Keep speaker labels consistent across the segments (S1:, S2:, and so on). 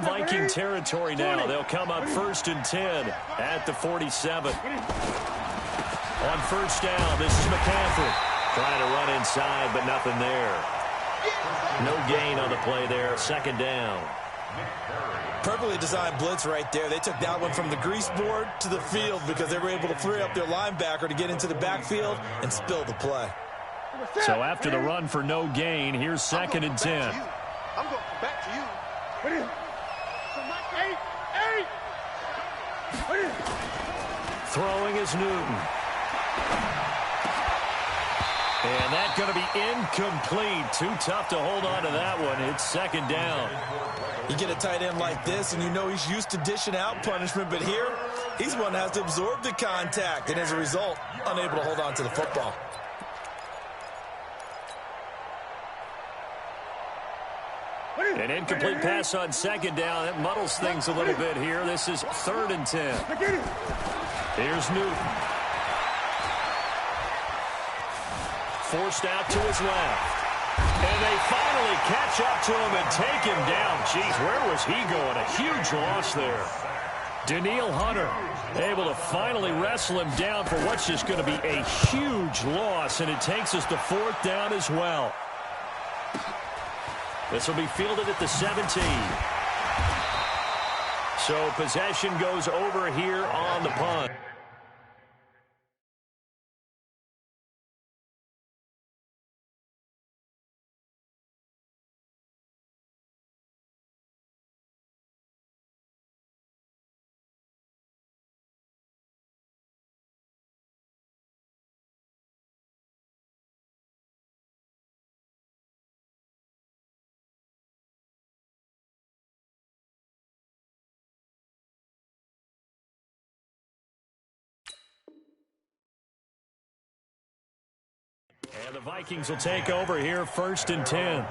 S1: Viking territory now. They'll come up 1st and 10 at the 47. On first down, this is McCaffrey. Trying to run inside, but nothing there. No gain on the play there. 2nd down.
S2: Perfectly designed blitz right there. They took that one from the grease board to the field because they were able to free up their linebacker to get into the backfield and spill the play.
S1: So after the run for no gain, here's 2nd and 10.
S3: I'm going back to you.
S1: Throwing is Newton. And that's going to be incomplete. Too tough to hold on to that one. It's 2nd down.
S2: You get a tight end like this, and you know he's used to dishing out punishment, but here, he's one that has to absorb the contact, and as a result, unable to hold on to the football.
S1: An incomplete pass on 2nd down. It muddles things a little bit here. This is 3rd and 10. Here's Newton. Forced out to his left. And they finally catch up to him and take him down. Jeez, where was he going? A huge loss there. Danielle Hunter able to finally wrestle him down for what's just going to be a huge loss, and it takes us to 4th down as well. This will be fielded at the 17. So possession goes over here on the punt. And the Vikings will take over here, 1st and 10.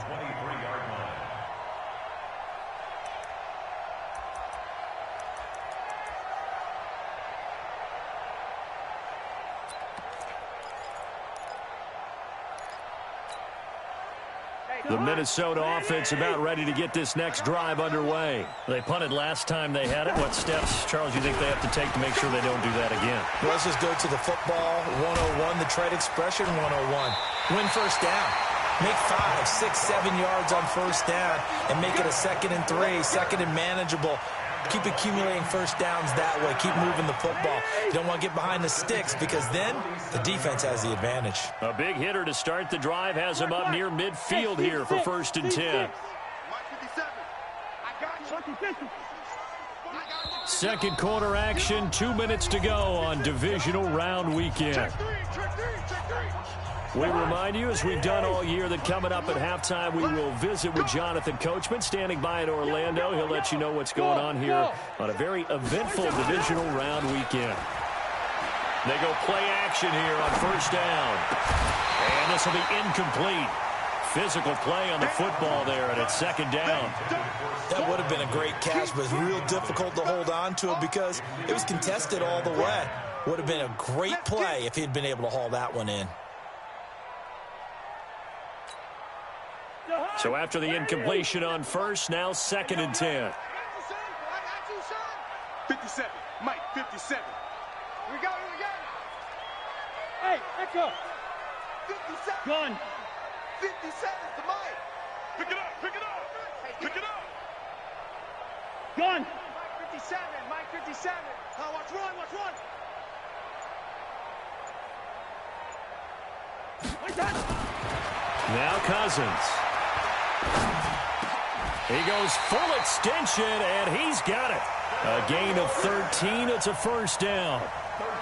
S1: The Minnesota offense about ready to get this next drive underway. They punted last time they had it. What steps, Charles, you think they have to take to make sure they don't do that again?
S2: Well, let's just go to the football 101, the trade expression 101. Win first down. Make 5, 6, 7 yards on first down and make it a 2nd and 3, 2nd and manageable. Keep accumulating first downs that way. Keep moving the football. You don't want to get behind the sticks because then the defense has the advantage.
S1: A big hitter to start the drive has him up near midfield here for 1st and 10. Second quarter action, 2 minutes to go on divisional round weekend. We remind you, as we've done all year, that coming up at halftime, we will visit with Jonathan Coachman, standing by in Orlando. He'll let you know what's going on here on a very eventful divisional round weekend. They go play action here on first down. And this will be incomplete. Physical play on the football there, and it's 2nd down.
S2: That would have been a great catch, but it's real difficult to hold on to it because it was contested all the way. Would have been a great play if he'd been able to haul that one in.
S1: So after the incompletion on first, now 2nd and 10.
S3: 57, Mike, 57. We got it.
S4: Hey, echo.
S3: 57.
S4: Gun.
S3: 57 to Mike. Pick it up. Hey, pick it up.
S4: Gun.
S3: Mike 57, Mike 57. Watch run.
S1: Now Cousins. He goes full extension, and he's got it. A gain of 13. It's a first down.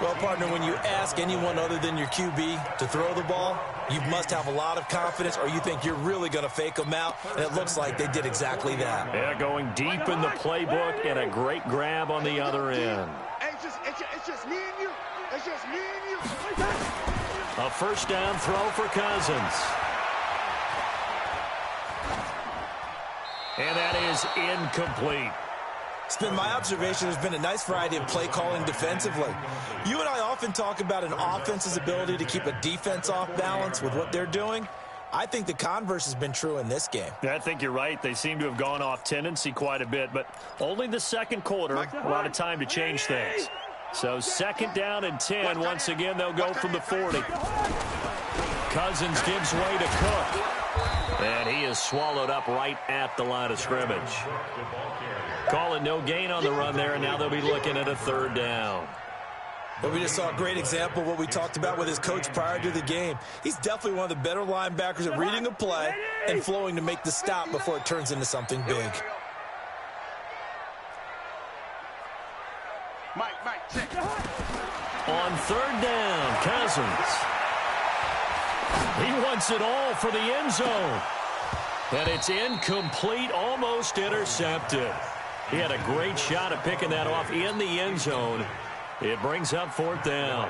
S2: Well, partner, when you ask anyone other than your QB to throw the ball, you must have a lot of confidence, or you think you're really going to fake them out, and it looks like they did exactly that.
S1: Yeah, going deep in the playbook, and a great grab on the other end.
S3: It's just me and you. It's just me and you.
S1: A first down throw for Cousins. And that is incomplete.
S2: It's been my observation there's been a nice variety of play calling defensively. You and I often talk about an offense's ability to keep a defense off balance with what they're doing. I think the converse has been true in this game.
S1: Yeah, I think you're right. They seem to have gone off tendency quite a bit, but only the second quarter, a lot of time to change things. So 2nd down and 10. Once again, they'll go from the 40. Cousins gives way to Cook. And he is swallowed up right at the line of scrimmage. Call it no gain on the run there, and now they'll be looking at a 3rd down.
S2: But we just saw a great example of what we talked about with his coach prior to the game. He's definitely one of the better linebackers at reading a play and flowing to make the stop before it turns into something big.
S3: Mike, check.
S1: On 3rd down, Cousins. He wants it all for the end zone. And it's incomplete, almost intercepted. He had a great shot at picking that off in the end zone. It brings up 4th down.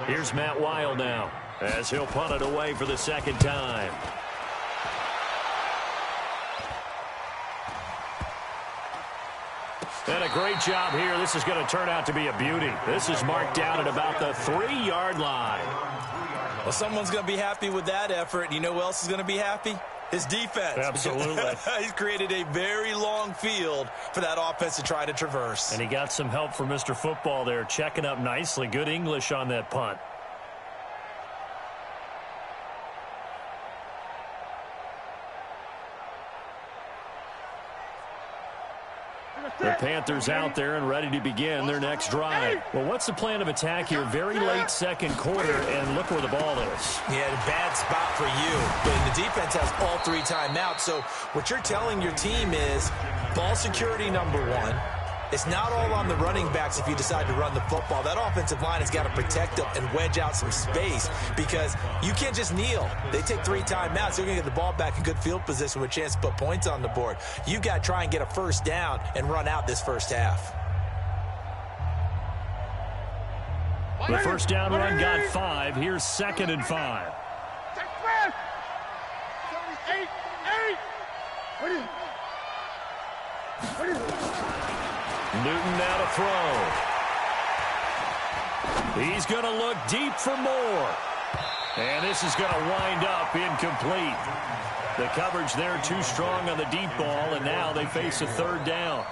S1: Here's Matt Weil now as he'll punt it away for the 2nd time. And a great job here. This is going to turn out to be a beauty. This is marked down at about the 3-yard line.
S2: Well, someone's going to be happy with that effort. And you know who else is going to be happy? His defense.
S1: Absolutely.
S2: He's created a very long field for that offense to try to traverse.
S1: And he got some help from Mr. Football there, checking up nicely. Good English on that punt. The Panthers out there and ready to begin their next drive. Well, what's the plan of attack here? Very late 2nd quarter, and look where the ball is.
S2: Yeah, a bad spot for you. But the defense has all 3 timeouts. So what you're telling your team is ball security number 1. It's not all on the running backs if you decide to run the football. That offensive line has got to protect them and wedge out some space because you can't just kneel. They take 3 timeouts. They're going to get the ball back in good field position with a chance to put points on the board. You got to try and get a 1st down and run out this first half.
S1: The 1st down run got 5. Here's 2nd and 5. Newton now to throw. He's going to look deep for more. And this is going to wind up incomplete. The coverage there too strong on the deep ball, and now they face a 3rd down.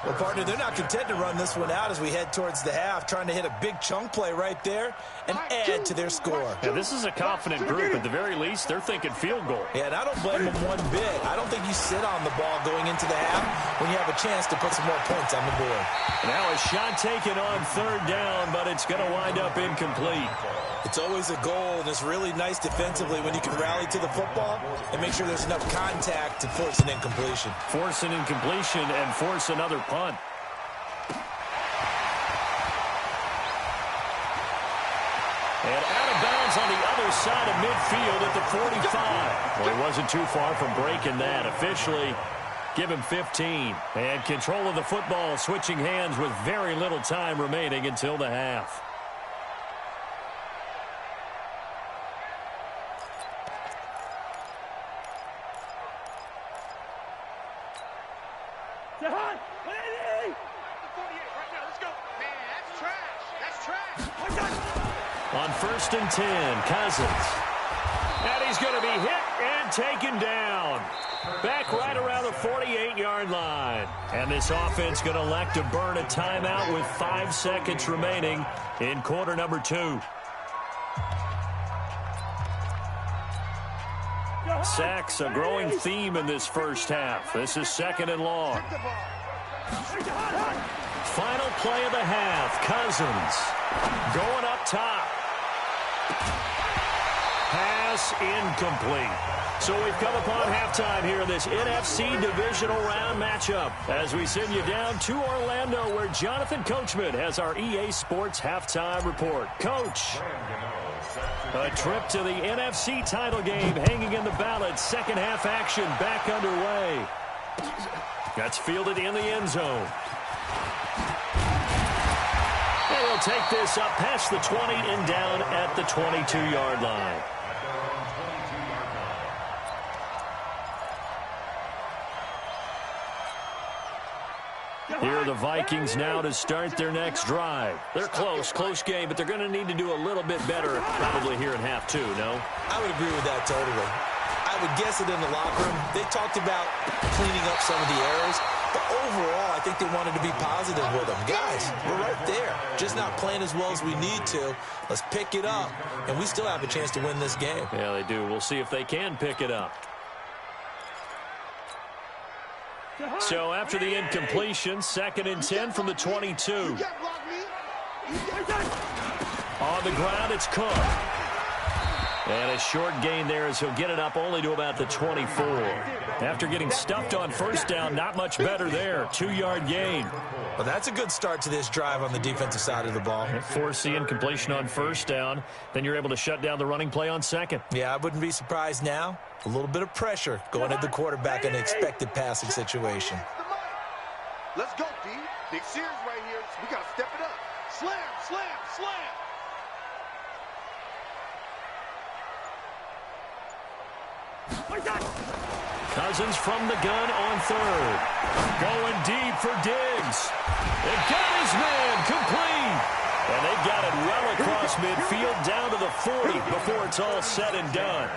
S2: Well, partner, they're not content to run this one out as we head towards the half, trying to hit a big chunk play right there and add to their score.
S1: Yeah, this is a confident group. At the very least, they're thinking field goal.
S2: Yeah, and I don't blame them one bit. I don't think you sit on the ball going into the half when you have a chance to put some more points on the board.
S1: Now a shot taken on 3rd down, but it's going to wind up incomplete.
S2: It's always a goal, and it's really nice defensively when you can rally to the football and make sure there's enough contact to force an incompletion.
S1: Force an incompletion and force another punt. And out of bounds on the other side of midfield at the 45. Well, he wasn't too far from breaking that. Officially, give him 15. And control of the football switching hands with very little time remaining until the half. On 1st and 10, Cousins. And he's going to be hit and taken down. Back right around the 48-yard line. And this offense going to elect to burn a timeout with 5 seconds remaining in quarter number 2. Sacks, a growing theme in this first half. This is 2nd and long. Final play of the half. Cousins going up top. Pass incomplete. So we've come upon halftime here in this NFC divisional round matchup as we send you down to Orlando where Jonathan Coachman has our EA Sports halftime report. Coach, a trip to the NFC title game hanging in the balance. Second half action back underway. That's fielded in the end zone. And we'll take this up past the 20 and down at the 22-yard line. Here are the Vikings now to start their next drive. They're close game, but they're going to need to do a little bit better probably here in half two, no?
S2: I would agree with that totally. I would guess it in the locker room. They talked about cleaning up some of the errors, but overall, I think they wanted to be positive with them. Guys, we're right there. Just not playing as well as we need to. Let's pick it up, and we still have a chance to win this game.
S1: Yeah, they do. We'll see if they can pick it up. So after the incompletion, 2nd and 10 from the 22. On the ground, it's Cook. And a short gain there as he'll get it up only to about the 24. After getting stuffed on first down, not much better there. 2-yard gain.
S2: Well, that's a good start to this drive on the defensive side of the ball.
S1: Force the incompletion on first down. Then you're able to shut down the running play on second.
S2: Yeah, I wouldn't be surprised now. A little bit of pressure going at the quarterback in an expected passing situation.
S3: Let's go, D. Big series right here. We got to step it up. Slam, slam, slam.
S1: Cousins from the gun on third. Going deep for Diggs. They got his man complete. And they got it well across midfield down to the 40 before it's all said and done.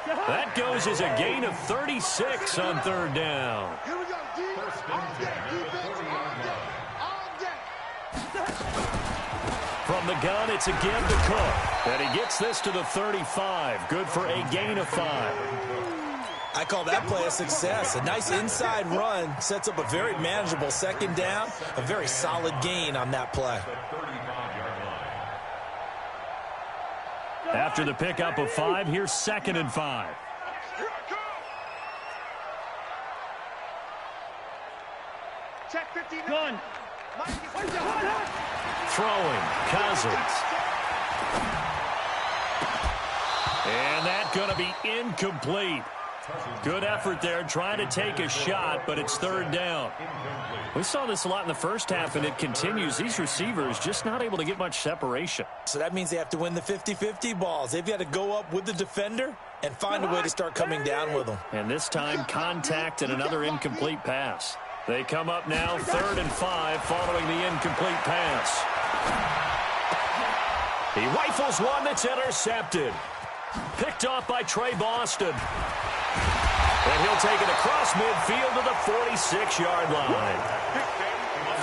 S1: That goes as a gain of 36 on third down.
S3: Here we go, D. All day, defense, all day.
S1: From the gun, it's again to Cook. And he gets this to the 35. Good for a gain of 5.
S2: I call that play a success. A nice inside run sets up a very manageable second down. A very solid gain on that play.
S1: After the pickup of 5, here's 2nd and 5.
S3: Check 15.
S4: Gun.
S1: Throwing, Cousins. And that's going to be incomplete. Good effort there, trying to take a shot, but it's third down. We saw this a lot in the first half, and it continues. These receivers just not able to get much separation.
S2: So that means they have to win the 50-50 balls. They've got to go up with the defender and find a way to start coming down with them.
S1: And this time, contact and another incomplete pass. They come up now 3rd and 5 following the incomplete pass. He rifles one that's intercepted. Picked off by Trey Boston. And he'll take it across midfield to the 46-yard line.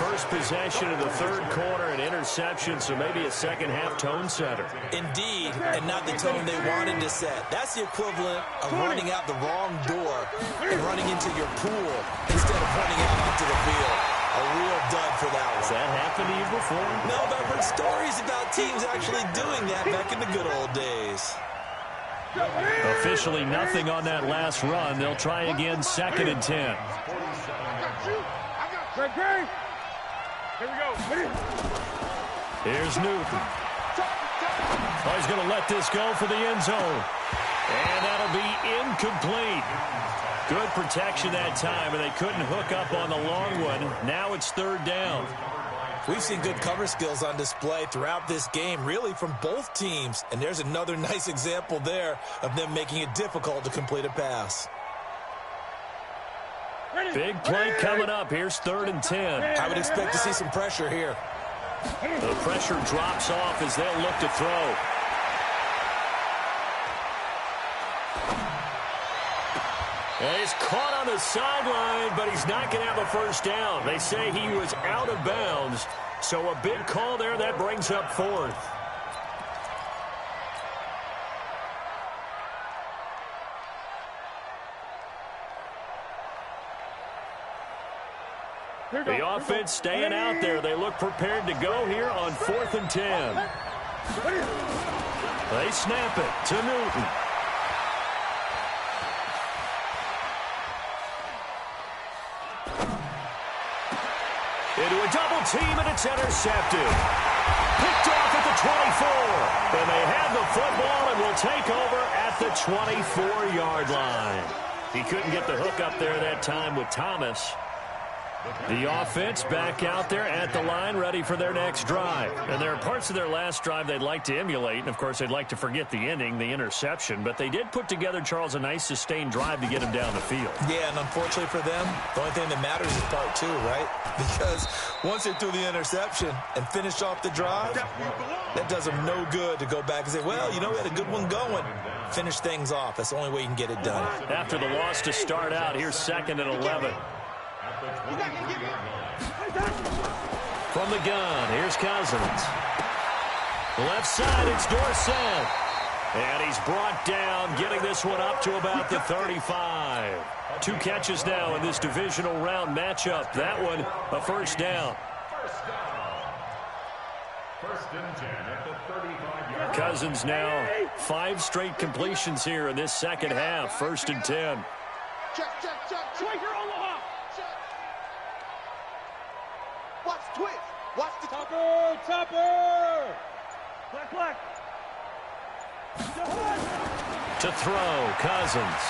S1: First possession of the third quarter, an interception, so maybe a second-half tone setter.
S2: Indeed, and not the tone they wanted to set. That's the equivalent of running out the wrong door and running into your pool instead of running out onto the field. A real dud for that one.
S1: Has that happened to you before?
S2: No, but I've heard stories about teams actually doing that back in the good old days.
S1: Officially nothing on that last run. They'll try again 2nd and 10.
S4: Great. Here we go.
S1: Here's Newton. Oh, he's going to let this go for the end zone. And that'll be incomplete. Good protection that time, and they couldn't hook up on the long one. Now it's third down.
S2: We've seen good cover skills on display throughout this game, really from both teams. And there's another nice example there of them making it difficult to complete a pass.
S1: Big play coming up. Here's 3rd and 10.
S2: I would expect to see some pressure here.
S1: The pressure drops off as they'll look to throw. And he's caught on the sideline, but he's not going to have a first down. They say he was out of bounds, so a big call there. That brings up 4th. The offense staying out there. They look prepared to go here on 4th and 10. They snap it to Newton. Into a double team, and it's intercepted. Picked off at the 24. And they have the football and will take over at the 24-yard line. He couldn't get the hook up there that time with Thomas. The offense back out there at the line, ready for their next drive. And there are parts of their last drive they'd like to emulate. And, of course, they'd like to forget the ending, the interception. But they did put together, Charles, a nice sustained drive to get him down the field.
S2: Yeah, and unfortunately for them, the only thing that matters is part 2, right? because once they threw the interception and finished off the drive, that does them no good to go back and say, well, you know, we had a good one going. Finish things off. That's the only way you can get it done.
S1: After the loss to start out, here's 2nd and 11. From the gun, here's Cousins. Left side, it's Dorsett. And he's brought down, getting this one up to about the 35. 2 catches now in this divisional round matchup. That one, a first down.
S5: First and 10 at the 35-yard.
S1: Cousins now 5 straight completions here in this second half. 1st and 10.
S3: Check. Watch twist. Watch the
S4: Topper. Black.
S1: To throw, Cousins.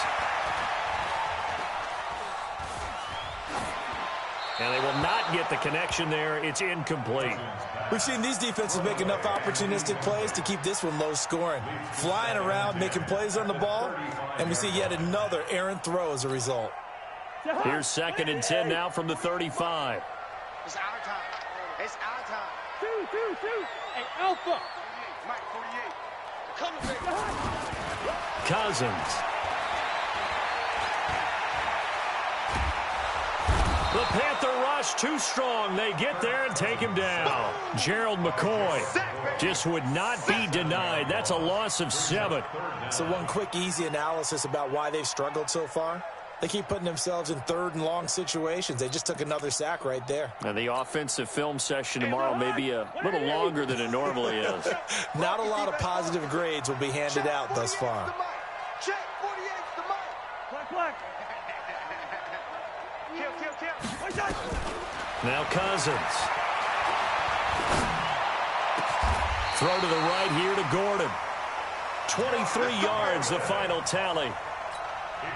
S1: And they will not get the connection there. It's incomplete.
S2: We've seen these defenses make enough opportunistic plays to keep this one low scoring. Flying around, making plays on the ball, and we see yet another errant throw as a result.
S1: Here's 2nd and 10 now from the 35.
S3: It's our time. It's our time.
S4: Two. Hey, Alpha.
S3: Mike, 48. Coming, baby.
S1: Cousins. The Panther rush too strong. They get there and take him down. Gerald McCoy just would not be denied. That's a loss of 7.
S2: So one quick, easy analysis about why they've struggled so far. They keep putting themselves in 3rd and long situations. They just took another sack right there.
S1: And the offensive film session tomorrow may be a little longer than it normally is.
S2: Not a lot of positive grades will be handed out thus far.
S3: Check, 48's the mic.
S4: Black. Kill.
S1: Now Cousins. Throw to the right here to Gordon. 23 yards, the final tally.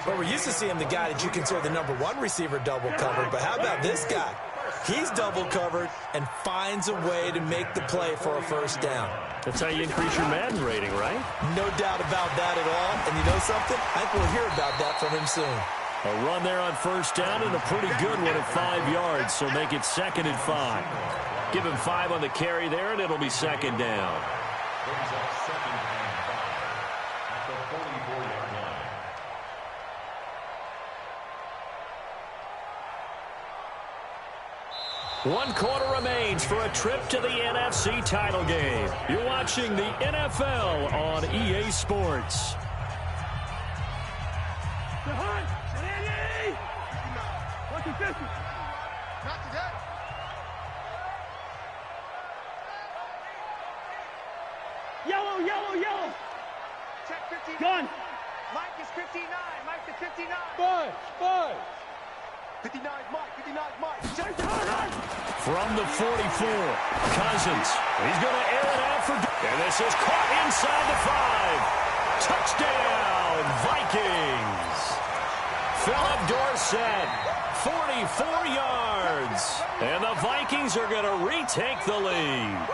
S2: Well, we're used to seeing the guy that you consider the #1 receiver double covered, but how about this guy? He's double covered and finds a way to make the play for a first down.
S1: That's how you increase your Madden rating, right?
S2: No doubt about that at all. And you know something? I think we'll hear about that from him soon.
S1: A run there on first down and a pretty good one at 5 yards, so make it 2nd and 5. Give him 5 on the carry there, and it'll be 2nd down.
S5: Brings up 2nd and 5 at the 44-yard line.
S1: 1 quarter remains for a trip to the NFC title game. You're watching the NFL on EA Sports.
S3: Not today.
S4: Yellow.
S3: Check 59.
S4: Gun.
S3: Mike is 59. Mike is 59.
S4: Five.
S3: 59's Mike. 59's Mike. Check.
S1: From the 44, Cousins. He's going to air it out for... And this is caught inside the 5. Touchdown, Vikings. Philip Dorsett, 44 yards. And the Vikings are going to retake the lead.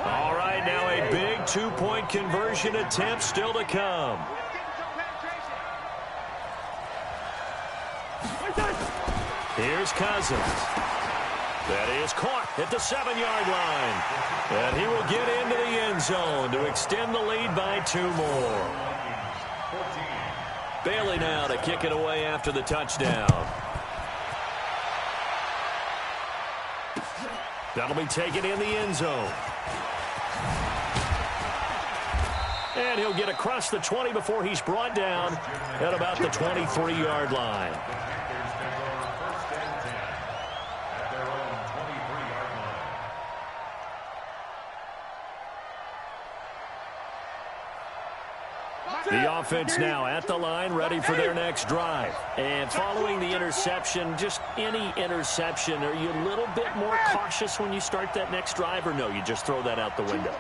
S1: All right, now a big 2-point conversion attempt still to come. Here's Cousins. That is caught at the 7-yard line. And he will get into the end zone to extend the lead by 2 more. Bailey now to kick it away after the touchdown. That'll be taken in the end zone. And he'll get across the 20 before he's brought down at about the 23-yard line. The offense now at the line, ready for their next drive. And following the interception, just any interception, are you a little bit more cautious when you start that next drive, or no, you just throw that out the window?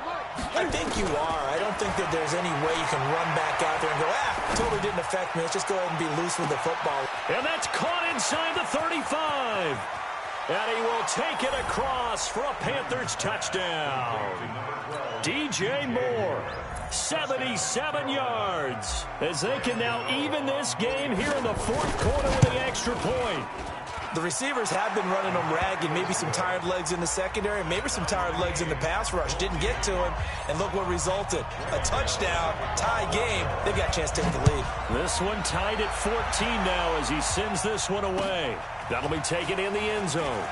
S2: I think you are. I don't think that there's any way you can run back out there and go, totally didn't affect me. Let's just go ahead and be loose with the football.
S1: And that's caught inside the 35. And he will take it across for a Panthers touchdown. DJ Moore, 77 yards, as they can now even this game here in the fourth quarter with the extra point.
S2: The receivers have been running them ragged. Maybe some tired legs in the secondary, maybe some tired legs in the pass rush. Didn't get to him, and look what resulted. A touchdown, tie game. They've got a chance to take the lead.
S1: This one tied at 14 now as he sends this one away. That'll be taken in the end zone.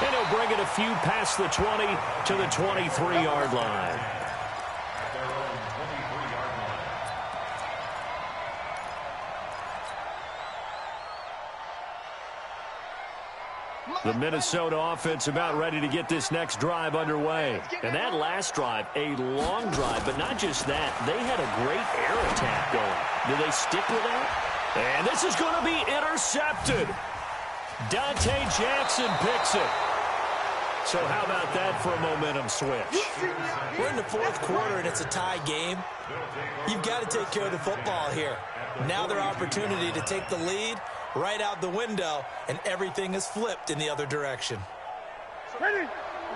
S1: And he'll bring it a few past the 20 to the 23-yard line. The Minnesota offense about ready to get this next drive underway. And that last drive, a long drive, but not just that. They had a great air attack going. Do they stick with that? And this is going to be intercepted. Dante Jackson picks it. So how about that for a momentum switch?
S2: We're in the fourth quarter, and it's a tie game. You've got to take care of the football here. Now their opportunity to take the lead right out the window, and everything is flipped in the other direction.
S4: Ready?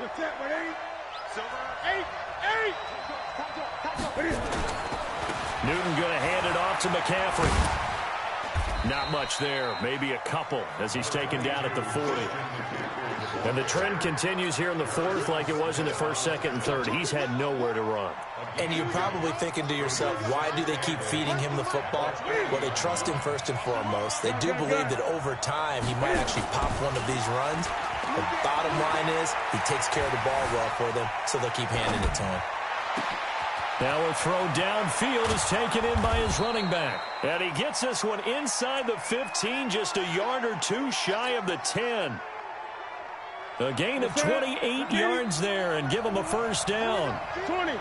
S4: The set, ready? Silver. 8.
S1: Newton going to hand it off to McCaffrey. Not much there, maybe a couple as he's taken down at the 40. And the trend continues here in the fourth like it was in the first, second, and third. He's had nowhere to run.
S2: And you're probably thinking to yourself, why do they keep feeding him the football? Well, they trust him first and foremost. They do believe that over time he might actually pop one of these runs. The bottom line is he takes care of the ball well for them, so they'll keep handing it to him.
S1: Now a throw downfield is taken in by his running back. And he gets this one inside the 15, just a yard or two shy of the 10. A gain of 28 yards there and give him a first down.
S4: 20.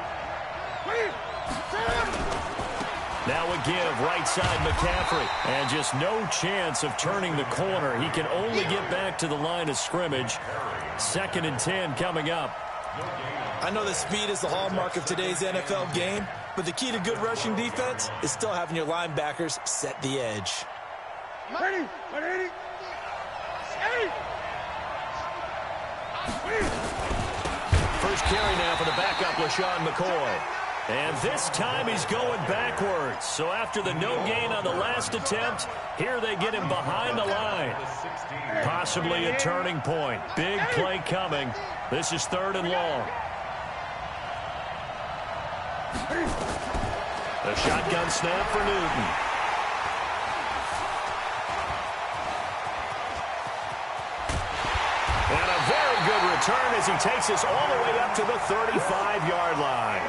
S1: Now a give, right side McCaffrey. And just no chance of turning the corner. He can only get back to the line of scrimmage. 2nd and 10 coming up.
S2: I know that speed is the hallmark of today's NFL game, but the key to good rushing defense is still having your linebackers set the edge.
S4: Ready? Ready? 8.
S1: First carry now for the backup, LaShawn McCoy. And this time he's going backwards. So after the no gain on the last attempt, here they get him behind the line. Possibly a turning point. Big play coming. This is 3rd and long. The shotgun snap for Newton. And a very good return as he takes us all the way up to the 35-yard line.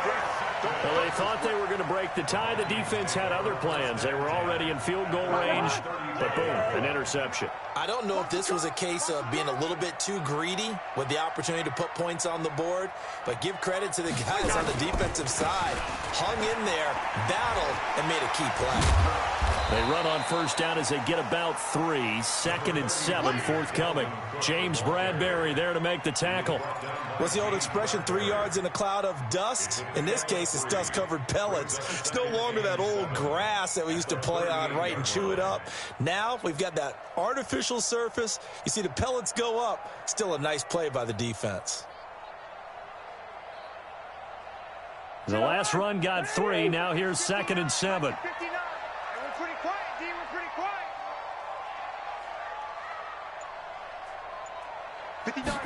S1: Well, they thought they were going to break the tie. The defense had other plans. They were already in field goal range, but boom, an interception.
S2: I don't know if this was a case of being a little bit too greedy with the opportunity to put points on the board, but give credit to the guys on the defensive side. Hung in there, battled, and made a key play.
S1: They run on first down as they get about 3. 2nd and 7 forthcoming. James Bradbury there to make the tackle.
S2: What's the old expression, 3 yards in a cloud of dust? In this case, it's dust-covered pellets. It's no longer that old grass that we used to play on, right, and chew it up. Now we've got that artificial surface. You see the pellets go up. Still a nice play by the defense.
S1: The last run got 3. Now here's 2nd and 7.
S4: 59. We're pretty quiet, D. We're pretty quiet. 59.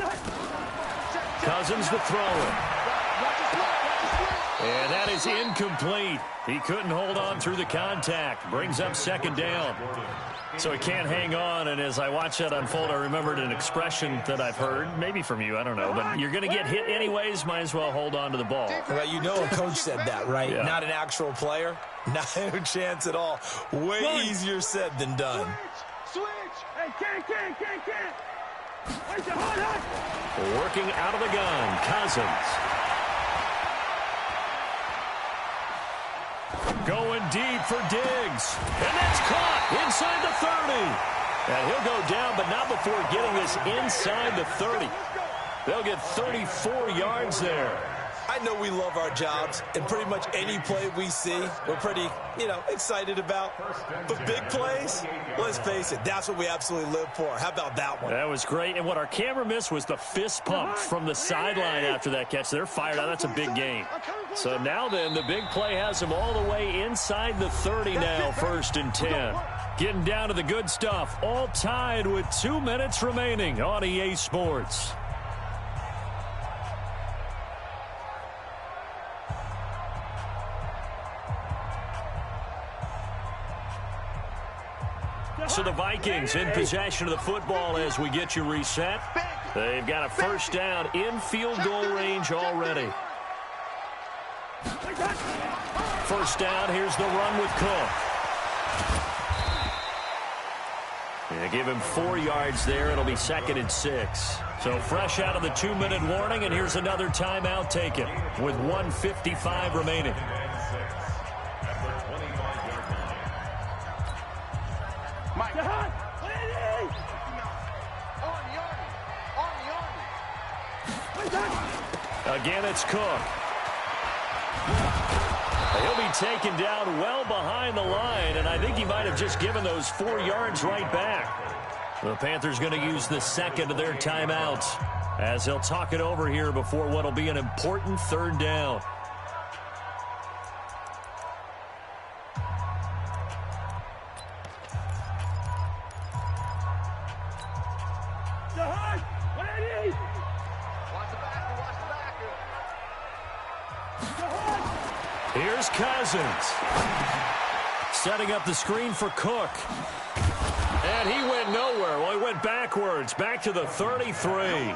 S1: Cousins to throw it. And that is incomplete. He couldn't hold on through the contact. Brings up 2nd down. So he can't hang on, and as I watch that unfold, I remembered an expression that I've heard, maybe from you, I don't know, but you're going to get hit anyways, might as well hold on to the ball.
S2: Well, you know a coach said that, right?
S1: Yeah.
S2: Not an actual player. Not a chance at all. Way easier said than done.
S4: Switch. Hey, can't. Wait, hot.
S1: Working out of the gun, Cousins. Going deep for Diggs. And that's caught inside the 30. And he'll go down, but not before getting this inside the 30. They'll get 34 yards there.
S2: I know we love our jobs, and pretty much any play we see, we're pretty, excited about. But big plays, let's face it, that's what we absolutely live for. How about that one?
S1: That was great, and what our camera missed was the fist pump from the sideline after that catch. They're fired out. That's a big gain. So now then, the big play has them all the way inside the 30 now, 1st and 10. Getting down to the good stuff, all tied with 2 minutes remaining on EA Sports. So the Vikings in possession of the football as we get you reset. They've got a first down in field goal range already. First down, here's the run with Cook. They give him 4 yards there. It'll be 2nd and 6. So fresh out of the 2-minute warning, and here's another timeout taken with 1:55 remaining. Again, it's Cook. He'll be taken down well behind the line, and I think he might have just given those 4 yards right back. The Panthers going to use the second of their timeouts as they'll talk it over here before what will be an important 3rd down. Here's Cousins. Setting up the screen for Cook. And he went nowhere. Well, he went backwards, back to the 33.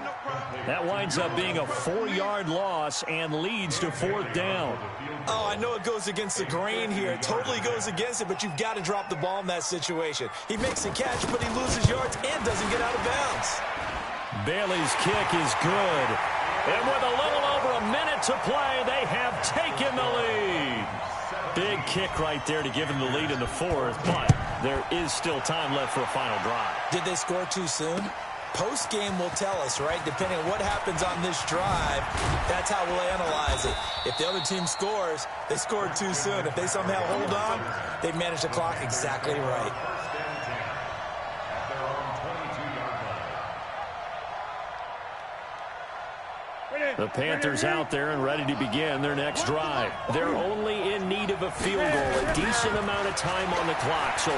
S1: That winds up being a 4-yard loss and leads to 4th down.
S2: Oh, I know it goes against the grain here. It totally goes against it, but you've got to drop the ball in that situation. He makes a catch, but he loses yards and doesn't get out of bounds.
S1: Bailey's kick is good. And with a little over a minute to play, they have taken the lead. Big kick right there to give them the lead in the 4th, but there is still time left for a final drive.
S2: Did they score too soon? Post-game will tell us, right? Depending on what happens on this drive, that's how we'll analyze it. If the other team scores, they scored too soon. If they somehow hold on, they've managed the clock exactly right.
S1: The Panthers out there and ready to begin their next drive. They're only in need of a field goal, a decent amount of time on the clock. So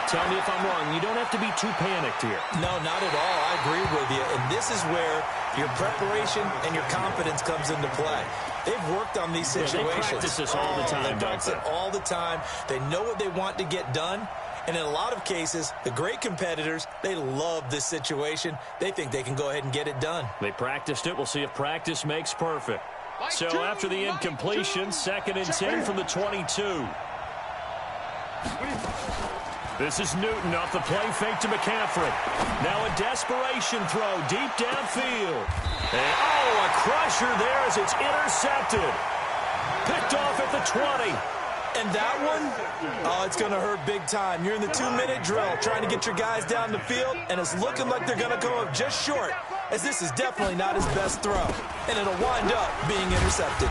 S1: tell me if I'm wrong. You don't have to be too panicked here.
S2: No, not at all. I agree with you. And this is where your preparation and your confidence comes into play. They've worked on these situations.
S1: They practice this all the time.
S2: They practice it all the time. They know what they want to get done. And in a lot of cases, the great competitors, they love this situation. They think they can go ahead and get it done.
S1: They practiced it. We'll see if practice makes perfect. So after the incompletion, 2nd and 10 from the 22. This is Newton off the play fake to McCaffrey. Now a desperation throw deep downfield. And, a crusher there as it's intercepted. Picked off at the 20.
S2: And that one, it's going to hurt big time. You're in the 2-minute drill trying to get your guys down the field, and it's looking like they're going to come up just short, as this is definitely not his best throw. And it'll wind up being intercepted.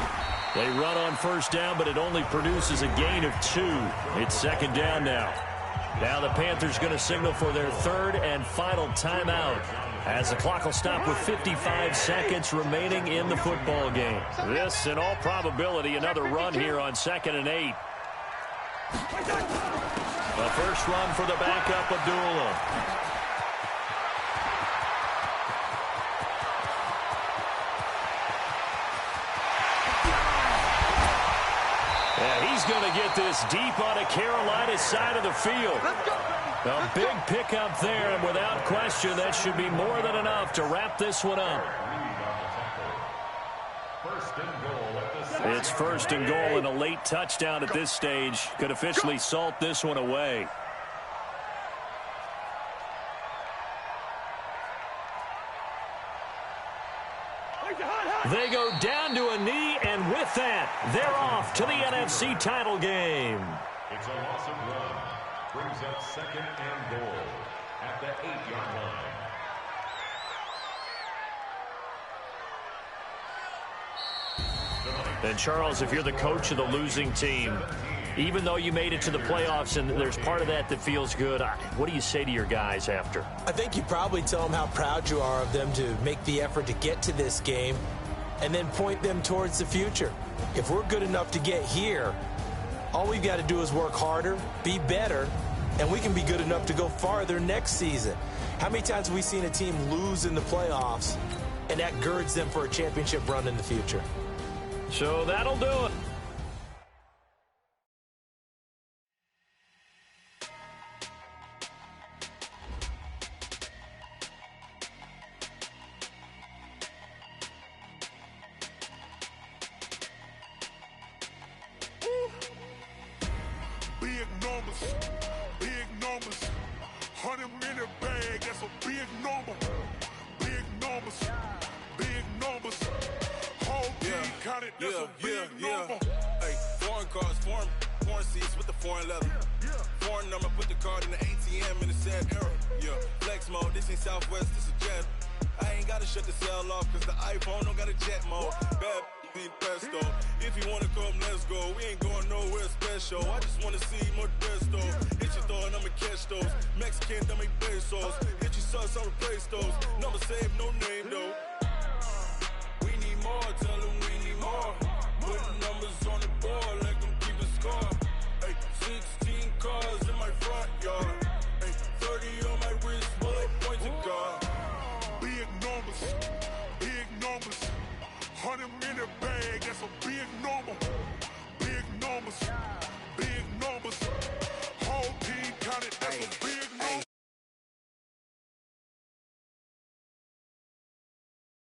S1: They run on first down, but it only produces a gain of 2. It's 2nd down now. Now the Panthers going to signal for their 3rd and final timeout, as the clock will stop with 55 seconds remaining in the football game. This, in all probability, another run here on 2nd and 8. The first run for the backup, Abdullah. And he's going to get this deep on a Carolina side of the field. A big pickup there, and without question, that should be more than enough to wrap this one up. It's 1st and goal, and a late touchdown at this stage could officially salt this one away. They go down to a knee, and with that, they're off to the NFC title game.
S5: It's a loss of 1. Brings up 2nd and goal at the 8-yard line.
S1: And, Charles, if you're the coach of the losing team, even though you made it to the playoffs and there's part of that feels good, what do you say to your guys after?
S2: I think you probably tell them how proud you are of them to make the effort to get to this game and then point them towards the future. If we're good enough to get here, all we've got to do is work harder, be better, and we can be good enough to go farther next season. How many times have we seen a team lose in the playoffs, and that girds them for a championship run in the future?
S1: So that'll do it.
S6: Big numbers, 100-minute bag, that's a big number. Big numbers, whole team counted, that's a big number.
S7: Hey, foreign cars, foreign seats with the foreign leather. Foreign number, put the card in the ATM in the sad era. Yeah, flex mode, this ain't Southwest, this is jet. I ain't gotta shut the cell off, cause the iPhone don't got a jet mode. Bad need pesto. If you wanna come, let's go. We ain't going nowhere special. I just wanna see more desto. Hit your throw and I'ma catch those. Mexican, I make pesos. Hit your sauce, I'll replace those. Number save, no name though. We need more, tell them we need more. Put numbers on the board